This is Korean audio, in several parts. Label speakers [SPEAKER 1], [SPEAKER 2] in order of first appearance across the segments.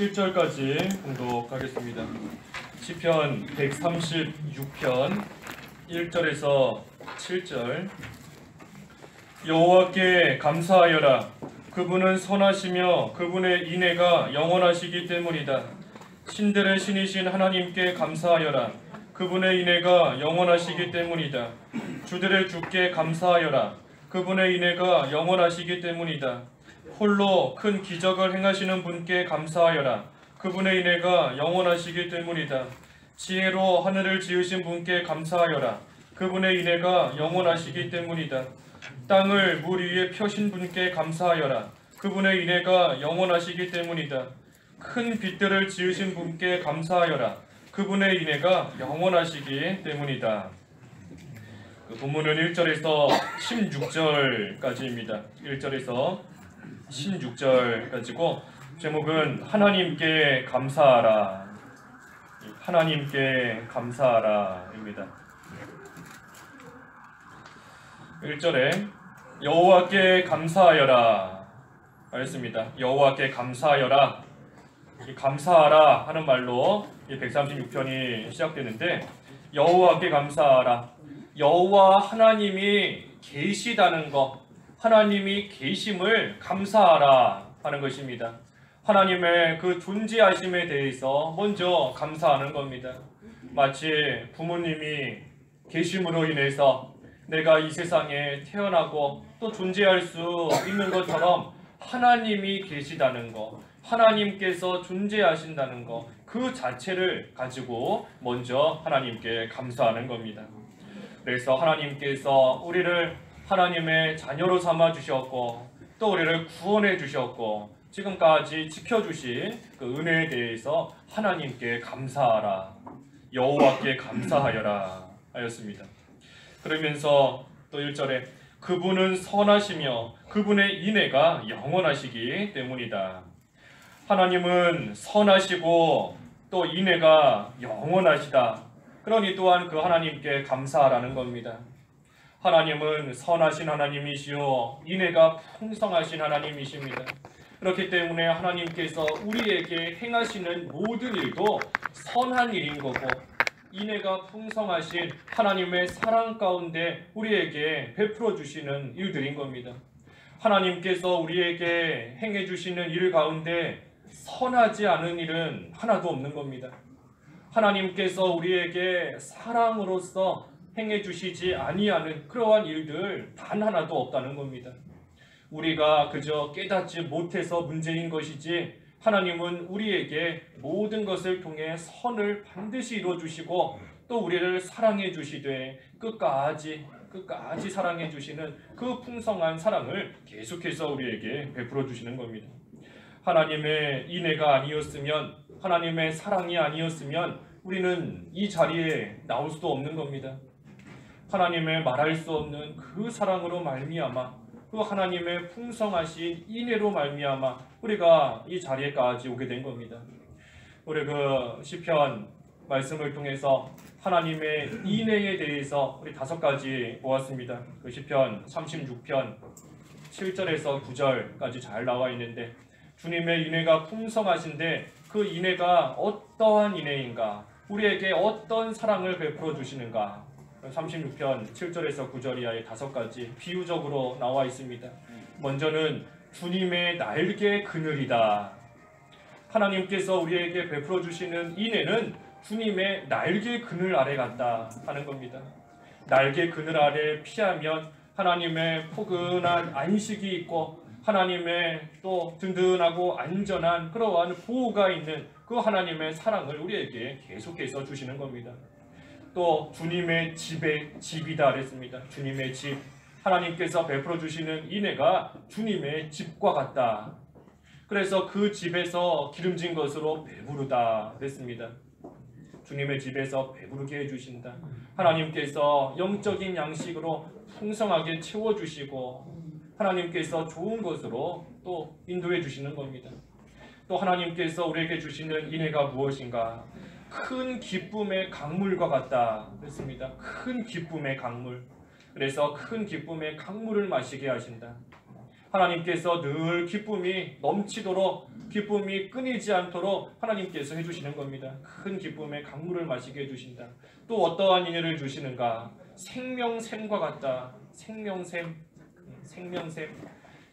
[SPEAKER 1] 7절까지 공독하겠습니다. 시편 136편 1절에서 7절. 여호와께 감사하여라. 그분은 선하시며 그분의 인애가 영원하시기 때문이다. 신들의 신이신 하나님께 감사하여라. 그분의 인애가 영원하시기 때문이다. 주들의 주께 감사하여라. 그분의 인애가 영원하시기 때문이다. 홀로 큰 기적을 행하시는 분께 감사하여라. 그분의 인애가 영원하시기 때문이다. 지혜로 하늘을 지으신 분께 감사하여라. 그분의 인애가 영원하시기 때문이다. 땅을 물 위에 펴신 분께 감사하여라. 그분의 인애가 영원하시기 때문이다. 큰 빛들을 지으신 분께 감사하여라. 그분의 인애가 영원하시기 때문이다. 본문은 1절에서 16절까지입니다. 1절에서 16절까지고 제목은 하나님께 감사하라. 하나님께 감사하라입니다. 1절에 여호와께 감사하여라 하였습니다. 여호와께 감사하여라. 이 감사하라 하는 말로 이 136편이 시작되는데, 여호와께 감사하라. 여호와 하나님이 계시다는 것, 하나님이 계심을 감사하라 하는 것입니다. 하나님의 그 존재하심에 대해서 먼저 감사하는 겁니다. 마치 부모님이 계심으로 인해서 내가 이 세상에 태어나고 또 존재할 수 있는 것처럼 하나님이 계시다는 것, 하나님께서 존재하신다는 것, 그 자체를 가지고 먼저 하나님께 감사하는 겁니다. 그래서 하나님께서 우리를 하나님의 자녀로 삼아 주셨고 또 우리를 구원해 주셨고 지금까지 지켜주신 그 은혜에 대해서 하나님께 감사하라. 여호와께 감사하여라 하였습니다. 그러면서 또 1절에 그분은 선하시며 그분의 인애가 영원하시기 때문이다. 하나님은 선하시고 또 인애가 영원하시다. 그러니 또한 그 하나님께 감사하라는 겁니다. 하나님은 선하신 하나님이시요 인애가 풍성하신 하나님이십니다. 그렇기 때문에 하나님께서 우리에게 행하시는 모든 일도 선한 일인 거고, 인애가 풍성하신 하나님의 사랑 가운데 우리에게 베풀어 주시는 일들인 겁니다. 하나님께서 우리에게 행해 주시는 일 가운데 선하지 않은 일은 하나도 없는 겁니다. 하나님께서 우리에게 사랑으로서 행해 주시지 아니하는 그러한 일들 단 하나도 없다는 겁니다. 우리가 그저 깨닫지 못해서 문제인 것이지 하나님은 우리에게 모든 것을 통해 선을 반드시 이루어 주시고 또 우리를 사랑해 주시되 끝까지 사랑해 주시는 그 풍성한 사랑을 계속해서 우리에게 베풀어 주시는 겁니다. 하나님의 인애가 아니었으면, 하나님의 사랑이 아니었으면 우리는 이 자리에 나올 수도 없는 겁니다. 하나님의 말할 수 없는 그 사랑으로 말미암아, 그 하나님의 풍성하신 인애로 말미암아 우리가 이 자리에까지 오게 된 겁니다. 우리 그 시편 말씀을 통해서 하나님의 인애에 대해서 우리 5가지 보았습니다. 그 시편 36편 7절에서 9절까지 잘 나와 있는데, 주님의 인애가 풍성하신데 그 인애가 어떠한 인애인가, 우리에게 어떤 사랑을 베풀어 주시는가, 36편 7절에서 9절 이하의 5가지 비유적으로 나와 있습니다. 먼저는 주님의 날개 그늘이다. 하나님께서 우리에게 베풀어 주시는 인애는 주님의 날개 그늘 아래 같다 하는 겁니다. 날개 그늘 아래 피하면 하나님의 포근한 안식이 있고 하나님의 또 든든하고 안전한 그러한 보호가 있는 그 하나님의 사랑을 우리에게 계속해서 주시는 겁니다. 또 주님의 집이다 그랬습니다. 주님의 집, 하나님께서 베풀어 주시는 인애가 주님의 집과 같다. 그래서 그 집에서 기름진 것으로 배부르다 그랬습니다. 주님의 집에서 배부르게 해주신다. 하나님께서 영적인 양식으로 풍성하게 채워주시고 하나님께서 좋은 것으로 또 인도해 주시는 겁니다. 또 하나님께서 우리에게 주시는 인애가 무엇인가? 큰 기쁨의 강물과 같다 그랬습니다. 큰 기쁨의 강물. 그래서 큰 기쁨의 강물을 마시게 하신다. 하나님께서 늘 기쁨이 넘치도록 기쁨이 끊이지 않도록 하나님께서 해주시는 겁니다. 큰 기쁨의 강물을 마시게 해주신다. 또 어떠한 인연을 주시는가? 생명샘과 같다. 생명샘.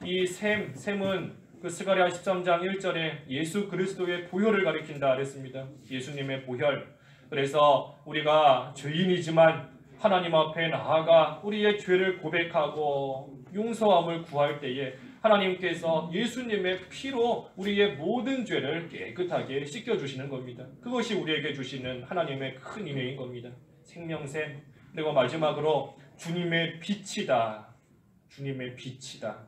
[SPEAKER 1] 이 샘은 그 스가랴 13장 1절에 예수 그리스도의 보혈을 가리킨다 그랬습니다. 예수님의 보혈. 그래서 우리가 죄인이지만 하나님 앞에 나아가 우리의 죄를 고백하고 용서함을 구할 때에 하나님께서 예수님의 피로 우리의 모든 죄를 깨끗하게 씻겨주시는 겁니다. 그것이 우리에게 주시는 하나님의 큰 은혜인 겁니다. 생명샘. 그리고 마지막으로 주님의 빛이다. 주님의 빛이다.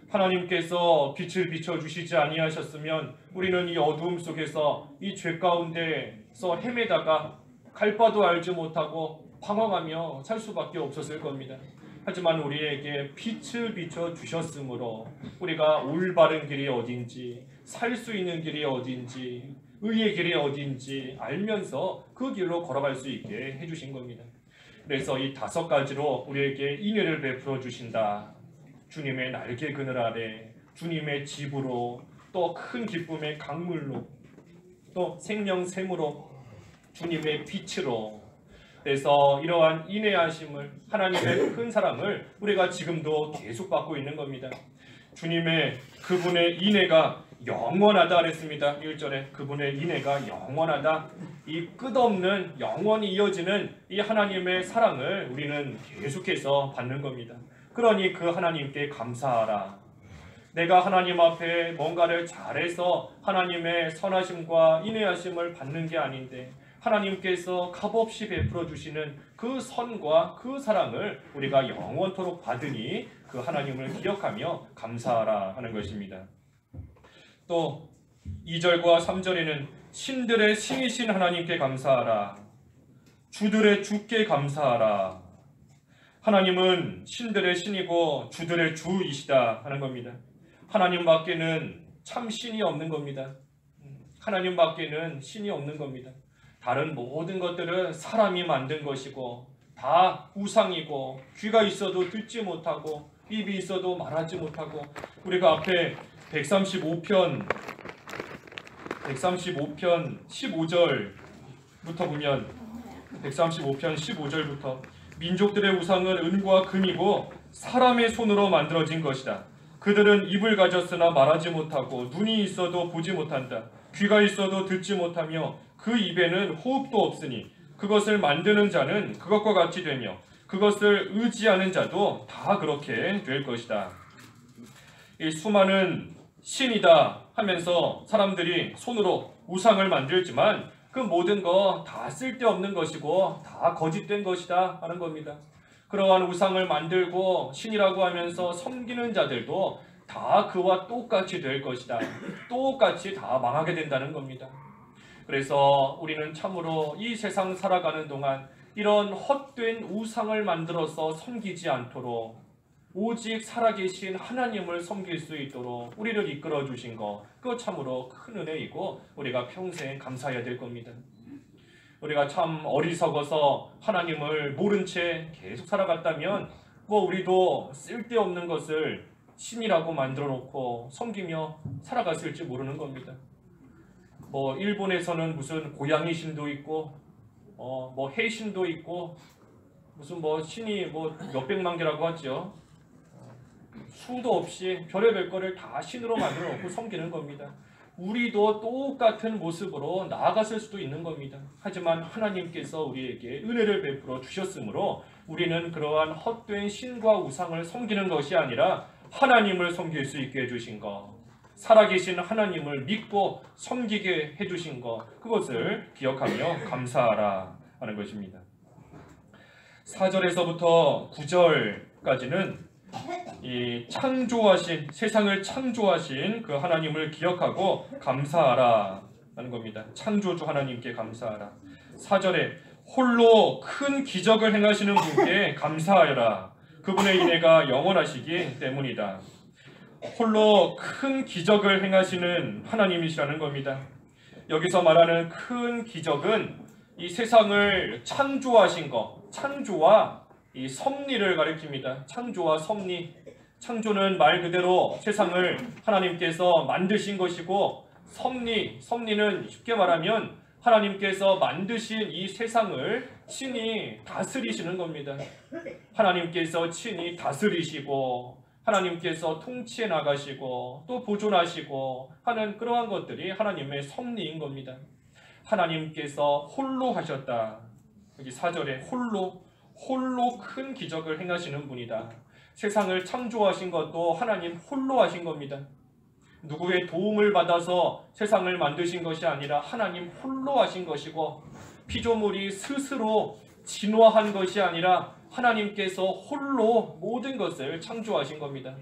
[SPEAKER 1] 하나님께서 빛을 비춰주시지 아니하셨으면 우리는 이 어두움 속에서 이 죄 가운데서 헤매다가 갈 바도 알지 못하고 방황하며 살 수밖에 없었을 겁니다. 하지만 우리에게 빛을 비춰주셨으므로 우리가 올바른 길이 어딘지, 살 수 있는 길이 어딘지, 의의 길이 어딘지 알면서 그 길로 걸어갈 수 있게 해주신 겁니다. 그래서 이 5가지로 우리에게 인애를 베풀어 주신다. 주님의 날개 그늘 아래, 주님의 집으로, 또 큰 기쁨의 강물로, 또 생명샘으로, 주님의 빛으로. 그래서 이러한 인애하심을, 하나님의 큰 사랑을 우리가 지금도 계속 받고 있는 겁니다. 주님의 그분의 인애가 영원하다 그랬습니다. 1절에 그분의 인애가 영원하다. 이 끝없는 영원히 이어지는 이 하나님의 사랑을 우리는 계속해서 받는 겁니다. 그러니 그 하나님께 감사하라. 내가 하나님 앞에 뭔가를 잘해서 하나님의 선하심과 인애하심을 받는 게 아닌데 하나님께서 값없이 베풀어 주시는 그 선과 그 사랑을 우리가 영원토록 받으니 그 하나님을 기억하며 감사하라 하는 것입니다. 또 2절과 3절에는 신들의 신이신 하나님께 감사하라. 주들의 주께 감사하라. 하나님은 신들의 신이고 주들의 주이시다 하는 겁니다. 하나님 밖에는 참 신이 없는 겁니다. 하나님 밖에는 신이 없는 겁니다. 다른 모든 것들은 사람이 만든 것이고 다 우상이고 귀가 있어도 듣지 못하고 입이 있어도 말하지 못하고 우리가 앞에 135편 15절부터 보면 135편 15절부터 민족들의 우상은 은과 금이고 사람의 손으로 만들어진 것이다. 그들은 입을 가졌으나 말하지 못하고 눈이 있어도 보지 못한다. 귀가 있어도 듣지 못하며 그 입에는 호흡도 없으니 그것을 만드는 자는 그것과 같이 되며 그것을 의지하는 자도 다 그렇게 될 것이다. 이 수많은 신이다 하면서 사람들이 손으로 우상을 만들지만 그 모든 거 다 쓸데없는 것이고 다 거짓된 것이다 하는 겁니다. 그러한 우상을 만들고 신이라고 하면서 섬기는 자들도 다 그와 똑같이 될 것이다. 똑같이 다 망하게 된다는 겁니다. 그래서 우리는 참으로 이 세상 살아가는 동안 이런 헛된 우상을 만들어서 섬기지 않도록 오직 살아계신 하나님을 섬길 수 있도록 우리를 이끌어 주신 것, 그거 참으로 큰 은혜이고 우리가 평생 감사해야 될 겁니다. 우리가 참 어리석어서 하나님을 모른 채 계속 살아갔다면 우리도 쓸데없는 것을 신이라고 만들어 놓고 섬기며 살아갔을지 모르는 겁니다. 일본에서는 무슨 고양이 신도 있고 해신도 있고 무슨 신이 몇백만 개라고 하죠. 수도 없이 별의별 거를 다 신으로 만들어 놓고 섬기는 겁니다. 우리도 똑같은 모습으로 나아갔을 수도 있는 겁니다. 하지만 하나님께서 우리에게 은혜를 베풀어 주셨으므로 우리는 그러한 헛된 신과 우상을 섬기는 것이 아니라 하나님을 섬길 수 있게 해주신 것, 살아계신 하나님을 믿고 섬기게 해주신 것, 그것을 기억하며 감사하라 하는 것입니다. 4절에서부터 9절까지는 이 창조하신, 세상을 창조하신 그 하나님을 기억하고 감사하라 하는 겁니다. 창조주 하나님께 감사하라. 4절에 홀로 큰 기적을 행하시는 분께 감사하여라. 그분의 인애가 영원하시기 때문이다. 홀로 큰 기적을 행하시는 하나님이시라는 겁니다. 여기서 말하는 큰 기적은 이 세상을 창조하신 것, 창조와 이 섭리를 가리킵니다. 창조와 섭리. 창조는 말 그대로 세상을 하나님께서 만드신 것이고, 섭리는 쉽게 말하면 하나님께서 만드신 이 세상을 친히 다스리시는 겁니다. 하나님께서 친히 다스리시고 하나님께서 통치해 나가시고 또 보존하시고 하는 그러한 것들이 하나님의 섭리인 겁니다. 하나님께서 홀로 하셨다. 여기 4절에 홀로 큰 기적을 행하시는 분이다. 세상을 창조하신 것도 하나님 홀로 하신 겁니다. 누구의 도움을 받아서 세상을 만드신 것이 아니라 하나님 홀로 하신 것이고, 피조물이 스스로 진화한 것이 아니라 하나님께서 홀로 모든 것을 창조하신 겁니다.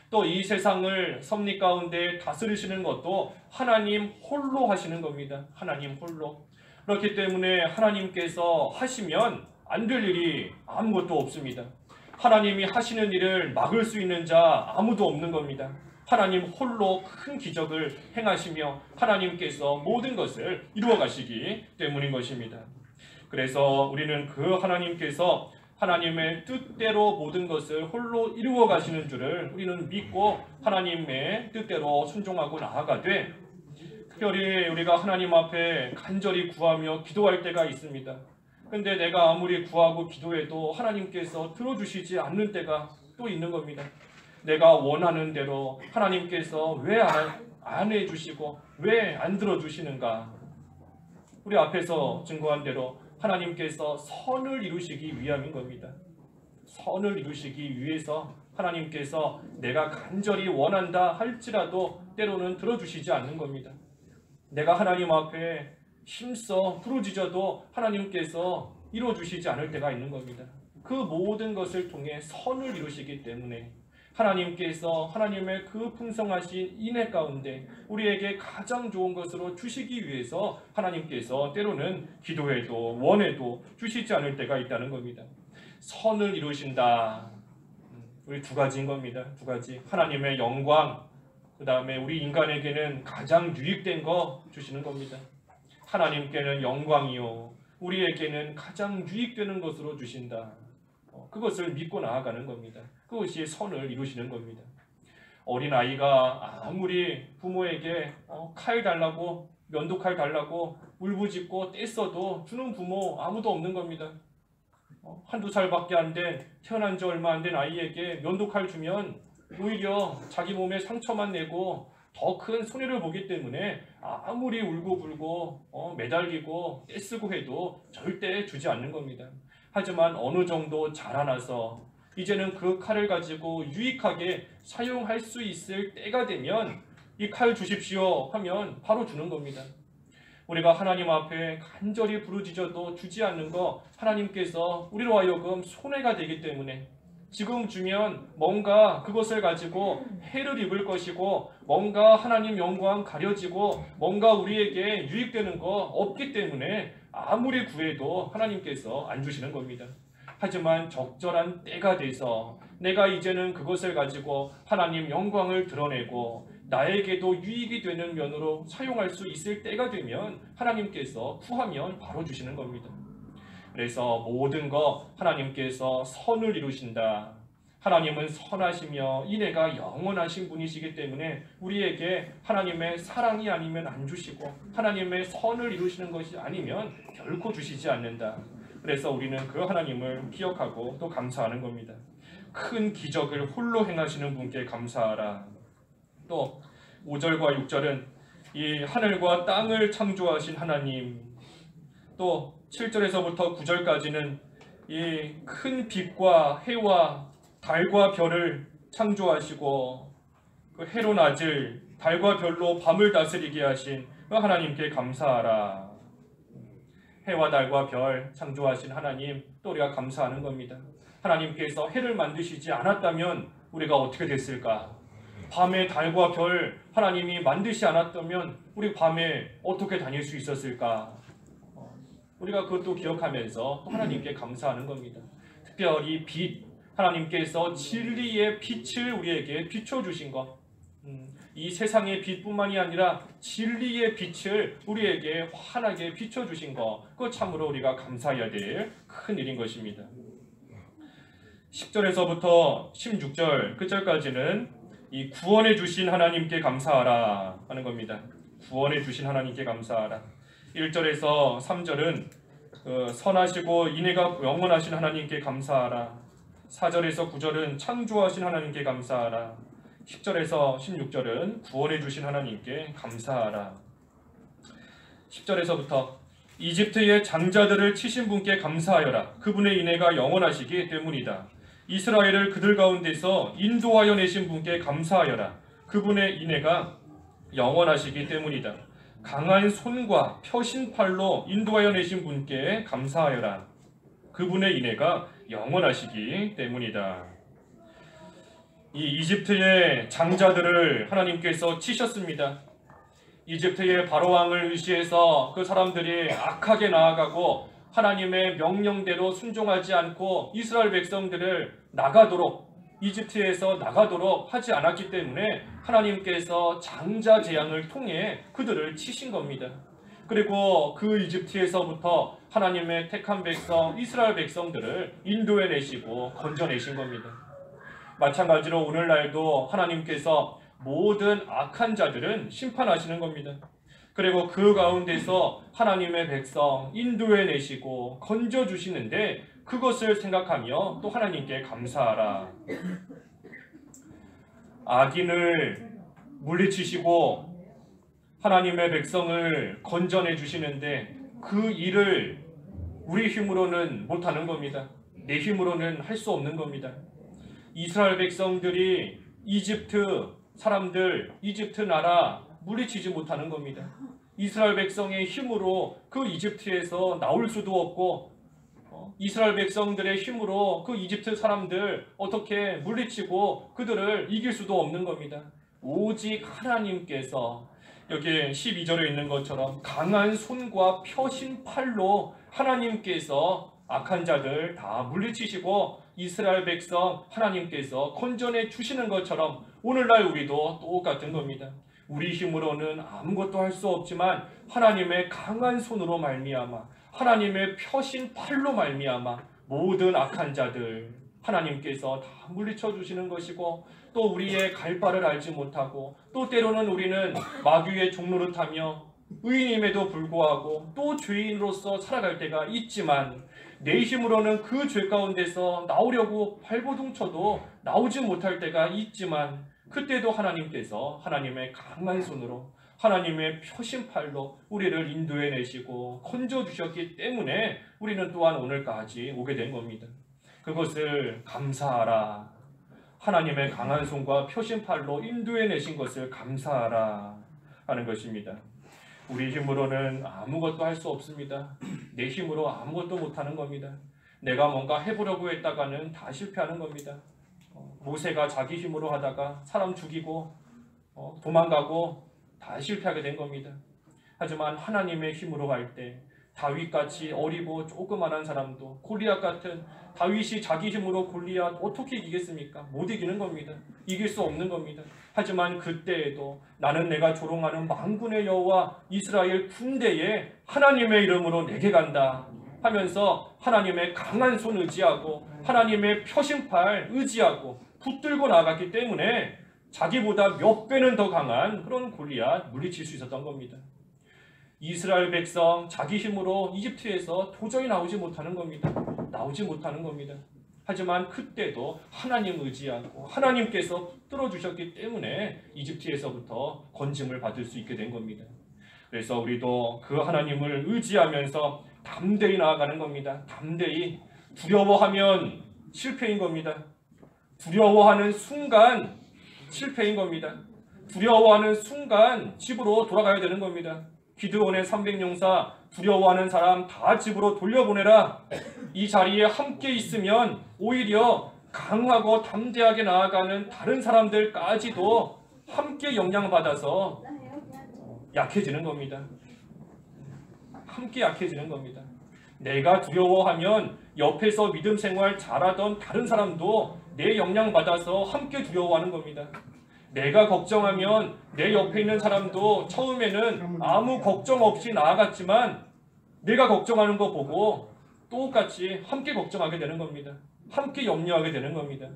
[SPEAKER 1] 또 이 세상을 섭리 가운데 다스리시는 것도 하나님 홀로 하시는 겁니다. 하나님 홀로. 그렇기 때문에 하나님께서 하시면 안 될 일이 아무것도 없습니다. 하나님이 하시는 일을 막을 수 있는 자 아무도 없는 겁니다. 하나님 홀로 큰 기적을 행하시며 하나님께서 모든 것을 이루어 가시기 때문인 것입니다. 그래서 우리는 그 하나님께서 하나님의 뜻대로 모든 것을 홀로 이루어 가시는 줄을 우리는 믿고 하나님의 뜻대로 순종하고 나아가되, 특별히 우리가 하나님 앞에 간절히 구하며 기도할 때가 있습니다. 근데 내가 아무리 구하고 기도해도 하나님께서 들어주시지 않는 때가 또 있는 겁니다. 내가 원하는 대로 하나님께서 왜 안 해주시고 왜 안 들어주시는가? 우리 앞에서 증거한 대로 하나님께서 선을 이루시기 위함인 겁니다. 선을 이루시기 위해서 하나님께서 내가 간절히 원한다 할지라도 때로는 들어주시지 않는 겁니다. 내가 하나님 앞에 힘써 부르짖어도 하나님께서 이루어주시지 않을 때가 있는 겁니다. 그 모든 것을 통해 선을 이루시기 때문에 하나님께서 하나님의 그 풍성하신 인애 가운데 우리에게 가장 좋은 것으로 주시기 위해서 하나님께서 때로는 기도해도 원해도 주시지 않을 때가 있다는 겁니다. 선을 이루신다. 우리 두 가지인 겁니다. 두 가지. 하나님의 영광, 그 다음에 우리 인간에게는 가장 유익된 거 주시는 겁니다. 하나님께는 영광이요, 우리에게는 가장 유익되는 것으로 주신다. 그것을 믿고 나아가는 겁니다. 그것이 선을 이루시는 겁니다. 어린아이가 아무리 부모에게 칼 달라고, 면도칼 달라고 울부짖고 떼써도 주는 부모 아무도 없는 겁니다. 한두 살밖에 안 된, 태어난 지 얼마 안 된 아이에게 면도칼 주면 오히려 자기 몸에 상처만 내고 더 큰 손해를 보기 때문에 아무리 울고불고 매달리고 떼쓰고 해도 절대 주지 않는 겁니다. 하지만 어느 정도 자라나서 이제는 그 칼을 가지고 유익하게 사용할 수 있을 때가 되면 이 칼 주십시오 하면 바로 주는 겁니다. 우리가 하나님 앞에 간절히 부르짖어도 주지 않는 거 하나님께서 우리로 하여금 손해가 되기 때문에, 지금 주면 뭔가 그것을 가지고 해를 입을 것이고 뭔가 하나님 영광 가려지고 뭔가 우리에게 유익되는 거 없기 때문에 아무리 구해도 하나님께서 안 주시는 겁니다. 하지만 적절한 때가 돼서 내가 이제는 그것을 가지고 하나님 영광을 드러내고 나에게도 유익이 되는 면으로 사용할 수 있을 때가 되면 하나님께서 구하면 바로 주시는 겁니다. 그래서 모든 거 하나님께서 선을 이루신다. 하나님은 선하시며 인애가 영원하신 분이시기 때문에 우리에게 하나님의 사랑이 아니면 안 주시고 하나님의 선을 이루시는 것이 아니면 결코 주시지 않는다. 그래서 우리는 그 하나님을 기억하고 또 감사하는 겁니다. 큰 기적을 홀로 행하시는 분께 감사하라. 또 5절과 6절은 이 하늘과 땅을 창조하신 하나님, 또 7절에서부터 9절까지는 이 큰 빛과 해와 달과 별을 창조하시고 그 해로 낮을, 달과 별로 밤을 다스리게 하신 그 하나님께 감사하라. 해와 달과 별 창조하신 하나님, 또 우리가 감사하는 겁니다. 하나님께서 해를 만드시지 않았다면 우리가 어떻게 됐을까? 밤에 달과 별 하나님이 만드시 않았다면 우리 밤에 어떻게 다닐 수 있었을까? 우리가 그것도 기억하면서 또 하나님께 감사하는 겁니다. 특별히 빛, 하나님께서 진리의 빛을 우리에게 비춰주신 것, 이 세상의 빛뿐만이 아니라 진리의 빛을 우리에게 환하게 비춰주신 것, 그거 참으로 우리가 감사해야 될 큰 일인 것입니다. 10절에서부터 16절 끝절까지는 이 구원해 주신 하나님께 감사하라 하는 겁니다. 구원해 주신 하나님께 감사하라. 1절에서 3절은 선하시고 인애가 영원하신 하나님께 감사하라. 4절에서 9절은 창조하신 하나님께 감사하라. 10절에서 16절은 구원해 주신 하나님께 감사하라. 10절에서부터 이집트의 장자들을 치신 분께 감사하여라. 그분의 인애가 영원하시기 때문이다. 이스라엘을 그들 가운데서 인도하여 내신 분께 감사하여라. 그분의 인애가 영원하시기 때문이다. 강한 손과 펴신 팔로 인도하여 내신 분께 감사하여라. 그분의 인애가 영원하시기 때문이다. 이 이집트의 장자들을 하나님께서 치셨습니다. 이집트의 바로왕을 의시해서 그 사람들이 악하게 나아가고 하나님의 명령대로 순종하지 않고 이스라엘 백성들을 이집트에서 나가도록 하지 않았기 때문에 하나님께서 장자 재앙을 통해 그들을 치신 겁니다. 그리고 그 이집트에서부터 하나님의 택한 백성 이스라엘 백성들을 인도해내시고 건져내신 겁니다. 마찬가지로 오늘날도 하나님께서 모든 악한 자들은 심판하시는 겁니다. 그리고 그 가운데서 하나님의 백성 인도해내시고 건져주시는데 그것을 생각하며 또 하나님께 감사하라. 악인을 물리치시고 하나님의 백성을 건져내 주시는데 그 일을 우리 힘으로는 못하는 겁니다. 내 힘으로는 할 수 없는 겁니다. 이스라엘 백성들이 이집트 사람들, 이집트 나라 물리치지 못하는 겁니다. 이스라엘 백성의 힘으로 그 이집트에서 나올 수도 없고 이스라엘 백성들의 힘으로 그 이집트 사람들 어떻게 물리치고 그들을 이길 수도 없는 겁니다. 오직 하나님께서 여기 12절에 있는 것처럼 강한 손과 펴신 팔로 하나님께서 악한 자들 다 물리치시고 이스라엘 백성 하나님께서 건져내 주시는 것처럼 오늘날 우리도 똑같은 겁니다. 우리 힘으로는 아무것도 할 수 없지만 하나님의 강한 손으로 말미암아 하나님의 펴신 팔로 말미암아 모든 악한 자들 하나님께서 다 물리쳐 주시는 것이고 또 우리의 갈 바를 알지 못하고 또 때로는 우리는 마귀의 종노릇하며 의인임에도 불구하고 또 죄인으로서 살아갈 때가 있지만 내 힘으로는 그 죄 가운데서 나오려고 발버둥쳐도 나오지 못할 때가 있지만 그때도 하나님께서 하나님의 강한 손으로 하나님의 펴신 팔로 우리를 인도해내시고 건져주셨기 때문에 우리는 또한 오늘까지 오게 된 겁니다. 그것을 감사하라. 하나님의 강한 손과 펴신 팔로 인도해내신 것을 감사하라 하는 것입니다. 우리 힘으로는 아무것도 할 수 없습니다. 내 힘으로 아무것도 못하는 겁니다. 내가 뭔가 해보려고 했다가는 다 실패하는 겁니다. 모세가 자기 힘으로 하다가 사람 죽이고 도망가고 다 실패하게 된 겁니다. 하지만 하나님의 힘으로 갈 때 다윗같이 어리고 조그만한 사람도 골리앗 같은 다윗이 자기 힘으로 골리앗 어떻게 이기겠습니까? 못 이기는 겁니다. 이길 수 없는 겁니다. 하지만 그때에도 나는 내가 조롱하는 만군의 여호와 이스라엘 군대에 하나님의 이름으로 내게 간다 하면서 하나님의 강한 손 의지하고 하나님의 펴신 팔 의지하고 붙들고 나갔기 때문에 자기보다 몇 배는 더 강한 그런 골리앗 물리칠 수 있었던 겁니다. 이스라엘 백성 자기 힘으로 이집트에서 도저히 나오지 못하는 겁니다. 나오지 못하는 겁니다. 하지만 그때도 하나님 의지하고 하나님께서 붙들어 주셨기 때문에 이집트에서부터 건짐을 받을 수 있게 된 겁니다. 그래서 우리도 그 하나님을 의지하면서 담대히 나아가는 겁니다. 담대히. 두려워하면 실패인 겁니다. 두려워하는 순간 실패인 겁니다. 두려워하는 순간 집으로 돌아가야 되는 겁니다. 기드온의 300용사 두려워하는 사람 다 집으로 돌려보내라. 이 자리에 함께 있으면 오히려 강하고 담대하게 나아가는 다른 사람들까지도 함께 영향받아서 약해지는 겁니다. 함께 약해지는 겁니다. 내가 두려워하면 옆에서 믿음 생활 잘하던 다른 사람도 내 영향받아서 함께 두려워하는 겁니다. 내가 걱정하면 내 옆에 있는 사람도 처음에는 아무 걱정 없이 나아갔지만 내가 걱정하는 거 보고 똑같이 함께 걱정하게 되는 겁니다. 함께 염려하게 되는 겁니다.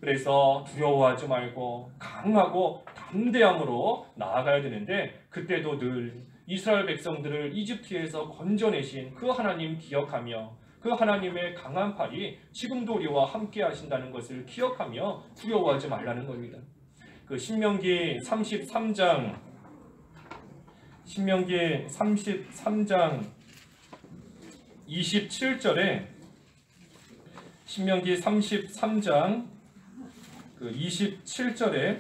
[SPEAKER 1] 그래서 두려워하지 말고 강하고 담대함으로 나아가야 되는데, 그때도 늘 이스라엘 백성들을 이집트에서 건져내신 그 하나님 기억하며 그 하나님의 강한 팔이 지금도 우리와 함께 하신다는 것을 기억하며 두려워하지 말라는 겁니다. 그 신명기 33장 27절에 신명기 33장 27절에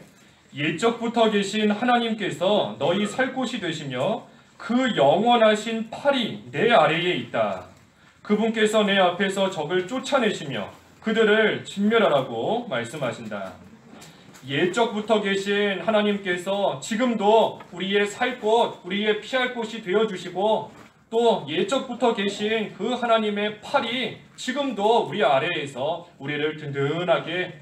[SPEAKER 1] 옛적부터 계신 하나님께서 너희 살 곳이 되시며 그 영원하신 팔이 내 아래에 있다. 그분께서 내 앞에서 적을 쫓아내시며 그들을 진멸하라고 말씀하신다. 옛적부터 계신 하나님께서 지금도 우리의 살 곳, 우리의 피할 곳이 되어주시고, 또 옛적부터 계신 그 하나님의 팔이 지금도 우리 아래에서 우리를 든든하게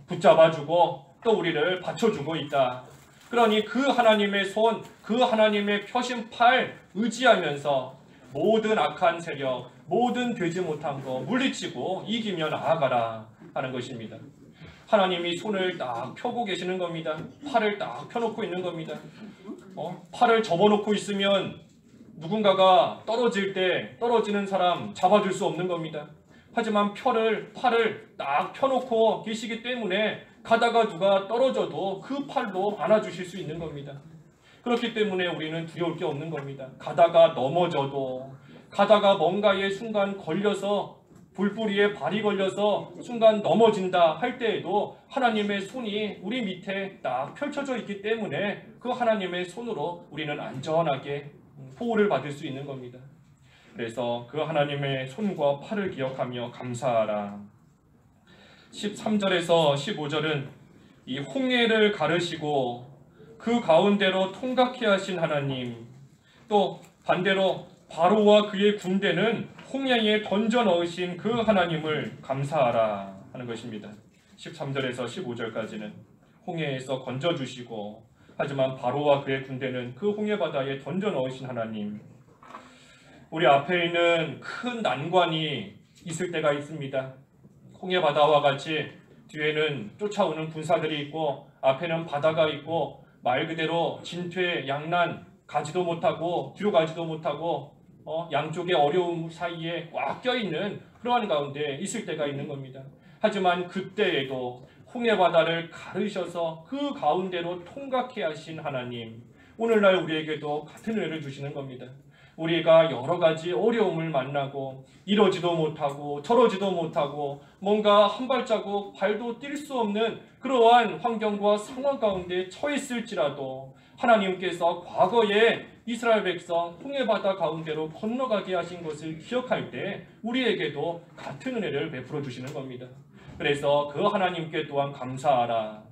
[SPEAKER 1] 붙잡아주고 또 우리를 받쳐주고 있다. 그러니 그 하나님의 손, 그 하나님의 펴신 팔 의지하면서 모든 악한 세력, 모든 되지 못한 거 물리치고 이기며 나아가라 하는 것입니다. 하나님이 손을 딱 펴고 계시는 겁니다. 팔을 딱 펴놓고 있는 겁니다. 팔을 접어놓고 있으면 누군가가 떨어질 때 떨어지는 사람 잡아줄 수 없는 겁니다. 하지만 팔을 딱 펴놓고 계시기 때문에 가다가 누가 떨어져도 그 팔로 안아주실 수 있는 겁니다. 그렇기 때문에 우리는 두려울 게 없는 겁니다. 가다가 넘어져도, 가다가 뭔가에 순간 걸려서 불뿌리에 발이 걸려서 순간 넘어진다 할 때에도 하나님의 손이 우리 밑에 딱 펼쳐져 있기 때문에 그 하나님의 손으로 우리는 안전하게 보호를 받을 수 있는 겁니다. 그래서 그 하나님의 손과 팔을 기억하며 감사하라. 13절에서 15절은 이 홍해를 가르시고 그 가운데로 통각케 하신 하나님, 또 반대로 바로와 그의 군대는 홍해에 던져 넣으신 그 하나님을 감사하라 하는 것입니다. 13절에서 15절까지는 홍해에서 건져주시고, 하지만 바로와 그의 군대는 그 홍해 바다에 던져 넣으신 하나님, 우리 앞에 있는 큰 난관이 있을 때가 있습니다. 홍해 바다와 같이 뒤에는 쫓아오는 군사들이 있고 앞에는 바다가 있고 말 그대로 진퇴양난, 가지도 못하고 뒤로 가지도 못하고 양쪽의 어려움 사이에 꽉 껴있는 그러한 가운데 있을 때가 있는 겁니다. 하지만 그때에도 홍해 바다를 가르셔서 그 가운데로 통각케 하신 하나님, 오늘날 우리에게도 같은 은혜를 주시는 겁니다. 우리가 여러 가지 어려움을 만나고 이러지도 못하고 저러지도 못하고 뭔가 한 발자국 발도 뛸 수 없는 그러한 환경과 상황 가운데 처했을지라도 하나님께서 과거에 이스라엘 백성 홍해바다 가운데로 건너가게 하신 것을 기억할 때 우리에게도 같은 은혜를 베풀어 주시는 겁니다. 그래서 그 하나님께 또한 감사하라.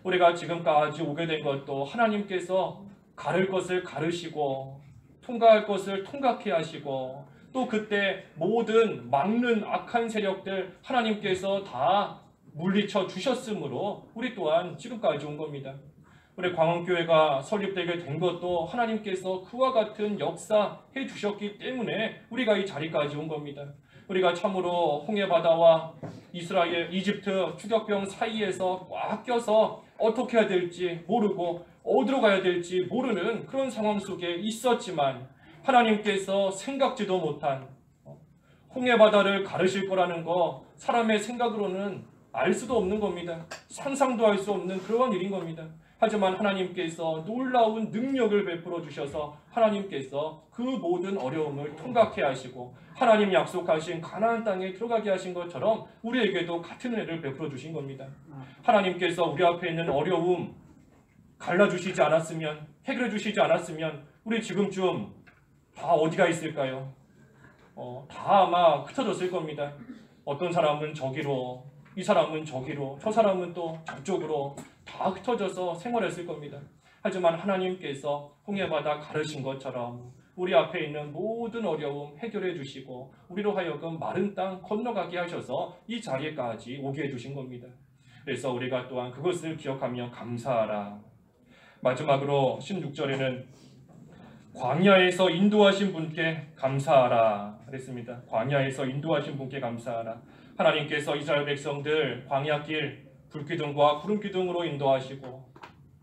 [SPEAKER 1] 우리가 지금까지 오게 된 것도 하나님께서 가를 것을 가르시고 통과할 것을 통과케 하시고, 또 그때 모든 막는 악한 세력들 하나님께서 다 물리쳐 주셨으므로 우리 또한 지금까지 온 겁니다. 우리 광원교회가 설립되게 된 것도 하나님께서 그와 같은 역사해 주셨기 때문에 우리가 이 자리까지 온 겁니다. 우리가 참으로 홍해바다와 이스라엘, 이집트 추격병 사이에서 꽉 껴서 어떻게 해야 될지 모르고 어디로 가야 될지 모르는 그런 상황 속에 있었지만 하나님께서 생각지도 못한 홍해바다를 가르실 거라는 거 사람의 생각으로는 알 수도 없는 겁니다. 상상도 할 수 없는 그러한 일인 겁니다. 하지만 하나님께서 놀라운 능력을 베풀어 주셔서 하나님께서 그 모든 어려움을 통과케 하시고 하나님 약속하신 가나안 땅에 들어가게 하신 것처럼 우리에게도 같은 은혜를 베풀어 주신 겁니다. 하나님께서 우리 앞에 있는 어려움 갈라주시지 않았으면, 해결해 주시지 않았으면 우리 지금쯤 다 어디가 있을까요? 다 아마 흩어졌을 겁니다. 어떤 사람은 저기로, 이 사람은 저기로, 저 사람은 또 저쪽으로 다 흩어져서 생활했을 겁니다. 하지만 하나님께서 홍해바다 가르신 것처럼 우리 앞에 있는 모든 어려움 해결해 주시고 우리로 하여금 마른 땅 건너가게 하셔서 이 자리에까지 오게 해주신 겁니다. 그래서 우리가 또한 그것을 기억하며 감사하라. 마지막으로 16절에는 광야에서 인도하신 분께 감사하라 그랬습니다. 광야에서 인도하신 분께 감사하라. 하나님께서 이스라엘 백성들 광야길 불기둥과 구름기둥으로 인도하시고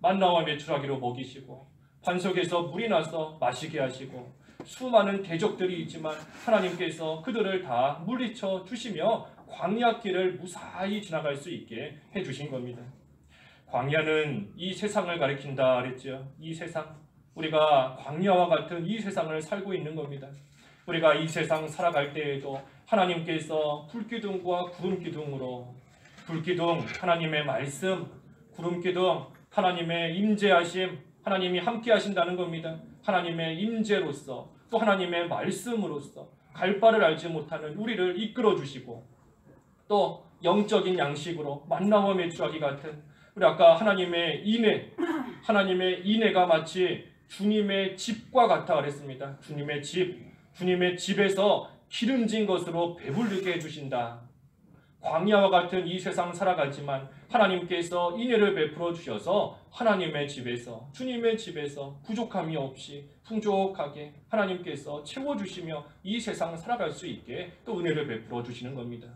[SPEAKER 1] 만나와 메추라기로 먹이시고 반석에서 물이 나서 마시게 하시고 수많은 대적들이 있지만 하나님께서 그들을 다 물리쳐 주시며 광야길을 무사히 지나갈 수 있게 해주신 겁니다. 광야는 이 세상을 가리킨다 그랬죠. 이 세상, 우리가 광야와 같은 이 세상을 살고 있는 겁니다. 우리가 이 세상 살아갈 때에도 하나님께서 불기둥과 구름기둥으로, 불기둥 하나님의 말씀, 구름기둥 하나님의 임재하심, 하나님이 함께 하신다는 겁니다. 하나님의 임재로서 또 하나님의 말씀으로서 갈 바를 알지 못하는 우리를 이끌어 주시고 또 영적인 양식으로 만나와 메추라기 같은 우리 아까 하나님의 인애, 하나님의 인애가 마치 주님의 집과 같아 그랬습니다. 주님의 집, 주님의 집에서 기름진 것으로 배부르게 해주신다. 광야와 같은 이 세상 살아가지만 하나님께서 인애를 베풀어 주셔서 하나님의 집에서, 주님의 집에서 부족함이 없이 풍족하게 하나님께서 채워주시며 이 세상 살아갈 수 있게 또 은혜를 베풀어 주시는 겁니다.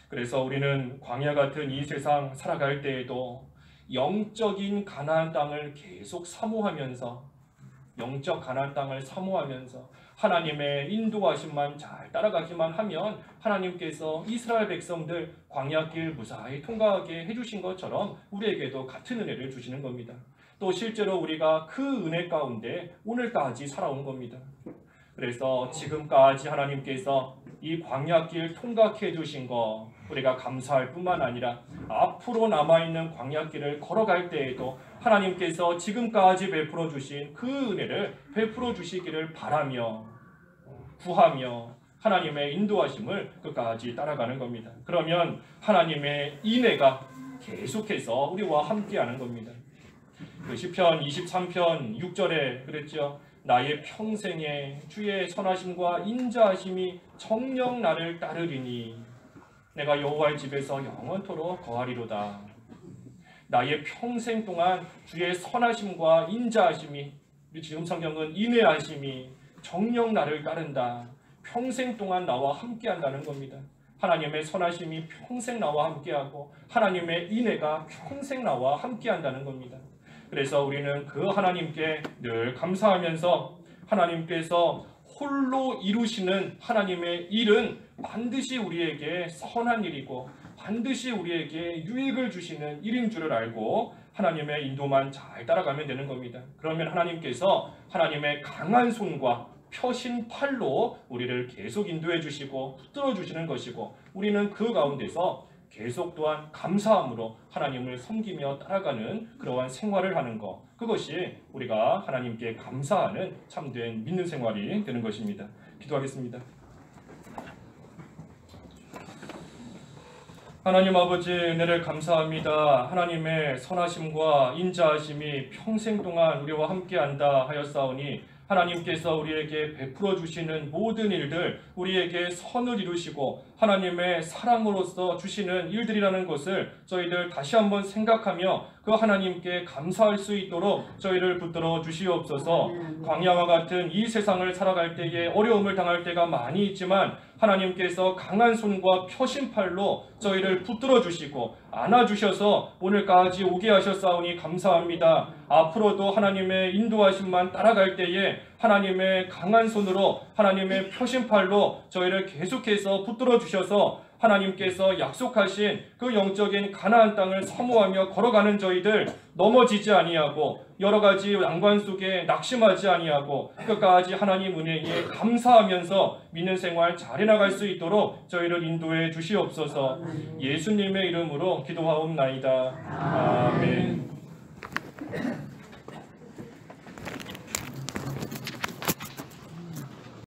[SPEAKER 1] 그래서 우리는 광야 같은 이 세상 살아갈 때에도 영적인 가나안 땅을 계속 사모하면서, 영적 가나안 땅을 사모하면서 하나님의 인도하심만 잘 따라가기만 하면 하나님께서 이스라엘 백성들 광야길 무사히 통과하게 해주신 것처럼 우리에게도 같은 은혜를 주시는 겁니다. 또 실제로 우리가 그 은혜 가운데 오늘까지 살아온 겁니다. 그래서 지금까지 하나님께서 이 광야길 통과해 주신 거 우리가 감사할 뿐만 아니라 앞으로 남아있는 광야길을 걸어갈 때에도 하나님께서 지금까지 베풀어 주신 그 은혜를 베풀어 주시기를 바라며 구하며 하나님의 인도하심을 끝까지 따라가는 겁니다. 그러면 하나님의 인애가 계속해서 우리와 함께하는 겁니다. 그 시편 23편 6절에 그랬죠. 나의 평생에 주의 선하심과 인자하심이 정녕 나를 따르리니 내가 여호와의 집에서 영원토록 거하리로다. 나의 평생 동안 주의 선하심과 인자하심이, 우리 지금 성경은 인애하심이 정녕 나를 따른다. 평생 동안 나와 함께한다는 겁니다. 하나님의 선하심이 평생 나와 함께하고 하나님의 인애가 평생 나와 함께한다는 겁니다. 그래서 우리는 그 하나님께 늘 감사하면서 하나님께서 홀로 이루시는 하나님의 일은 반드시 우리에게 선한 일이고 반드시 우리에게 유익을 주시는 일인 줄을 알고 하나님의 인도만 잘 따라가면 되는 겁니다. 그러면 하나님께서 하나님의 강한 손과 펴신 팔로 우리를 계속 인도해 주시고 붙들어 주시는 것이고 우리는 그 가운데서 계속 또한 감사함으로 하나님을 섬기며 따라가는 그러한 생활을 하는 것, 그것이 우리가 하나님께 감사하는 참된 믿는 생활이 되는 것입니다. 기도하겠습니다. 하나님 아버지 은혜를 감사합니다. 하나님의 선하심과 인자하심이 평생 동안 우리와 함께한다 하였사오니 하나님께서 우리에게 베풀어 주시는 모든 일들, 우리에게 선을 이루시고 하나님의 사랑으로서 주시는 일들이라는 것을 저희들 다시 한번 생각하며 그 하나님께 감사할 수 있도록 저희를 붙들어 주시옵소서. 광야와 같은 이 세상을 살아갈 때에 어려움을 당할 때가 많이 있지만 하나님께서 강한 손과 펴신 팔로 저희를 붙들어 주시고 안아주셔서 오늘까지 오게 하셨사오니 감사합니다. 앞으로도 하나님의 인도하심만 따라갈 때에 하나님의 강한 손으로 하나님의 펴신 팔로 저희를 계속해서 붙들어 주셔서 하나님께서 약속하신 그 영적인 가나안 땅을 사모하며 걸어가는 저희들 넘어지지 아니하고 여러 가지 난관 속에 낙심하지 아니하고 끝까지 하나님 은혜에 감사하면서 믿는 생활 잘해 나갈 수 있도록 저희를 인도해 주시옵소서. 예수님의 이름으로 기도하옵나이다. 아멘.